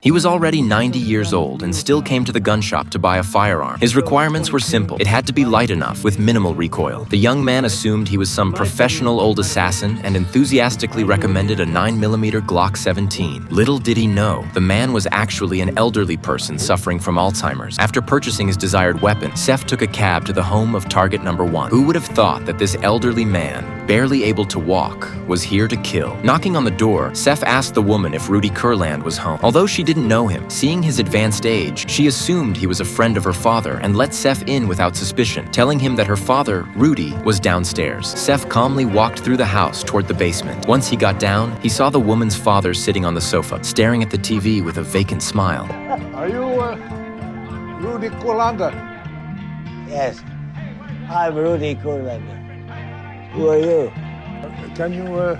He was already 90 years old and still came to the gun shop to buy a firearm. His requirements were simple. It had to be light enough with minimal recoil. The young man assumed he was some professional old assassin and enthusiastically recommended a 9mm Glock 17. Little did he know, the man was actually an elderly person suffering from Alzheimer's. After purchasing his desired weapon, Seth took a cab to the home of target number 1. Who would have thought that this elderly man, barely able to walk, was here to kill? Knocking on the door, Seth asked the woman if Rudy Kurland was home. Although she didn't know him, seeing his advanced age, she assumed he was a friend of her father and let Seth in without suspicion, telling him that her father, Rudy, was downstairs. Seth calmly walked through the house toward the basement. Once he got down, he saw the woman's father sitting on the sofa, staring at the TV with a vacant smile. Are you, Rudy Kurland? Yes, I'm Rudy Kurland. Who are you? Can you,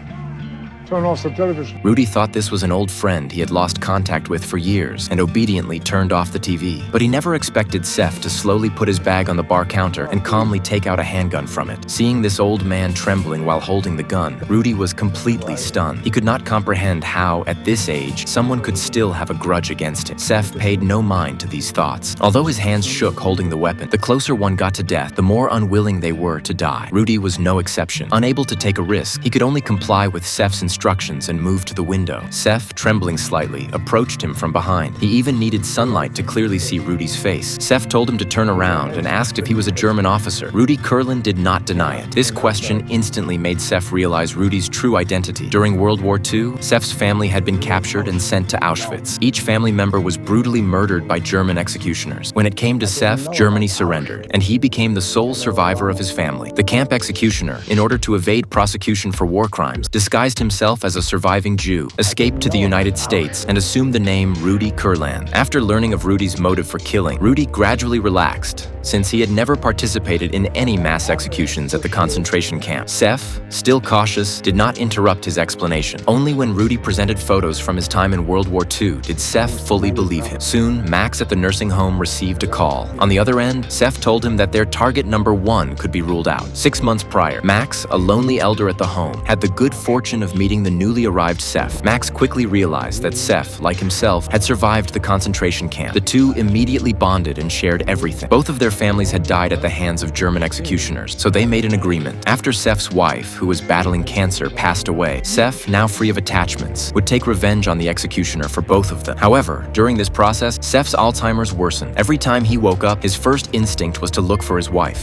turn off the television? Rudy thought this was an old friend he had lost contact with for years and obediently turned off the TV. But he never expected Seth to slowly put his bag on the bar counter and calmly take out a handgun from it. Seeing this old man trembling while holding the gun, Rudy was completely stunned. He could not comprehend how, at this age, someone could still have a grudge against him. Seth paid no mind to these thoughts. Although his hands shook holding the weapon, the closer one got to death, the more unwilling they were to die. Rudy was no exception. Unable to take a risk, he could only comply with Seth's instructions and move to the window. Seth, trembling slightly, approached him from behind. He even needed sunlight to clearly see Rudy's face. Seth told him to turn around and asked if he was a German officer. Rudy Kurland did not deny it. This question instantly made Seth realize Rudy's true identity. During World War II, Seth's family had been captured and sent to Auschwitz. Each family member was brutally murdered by German executioners. When it came to Seth, Germany surrendered, and he became the sole survivor of his family. The camp executioner, in order to evade prosecution for war crimes, disguised himself as a surviving Jew, escaped to the United States, and assumed the name Rudy Kurland. After learning of Rudy's motive for killing, Rudy gradually relaxed, since he had never participated in any mass executions at the concentration camp. Seth, still cautious, did not interrupt his explanation. Only when Rudy presented photos from his time in World War II did Seth fully believe him. Soon, Max at the nursing home received a call. On the other end, Seth told him that their target number 1 could be ruled out. 6 months prior, Max, a lonely elder at the home, had the good fortune of meeting the newly arrived Seth. Max quickly realized that Seth, like himself, had survived the concentration camp. The two immediately bonded and shared everything. Both of their families had died at the hands of German executioners, so they made an agreement. After Seth's wife, who was battling cancer, passed away, Seth, now free of attachments, would take revenge on the executioner for both of them. However, during this process, Seth's Alzheimer's worsened. Every time he woke up, his first instinct was to look for his wife.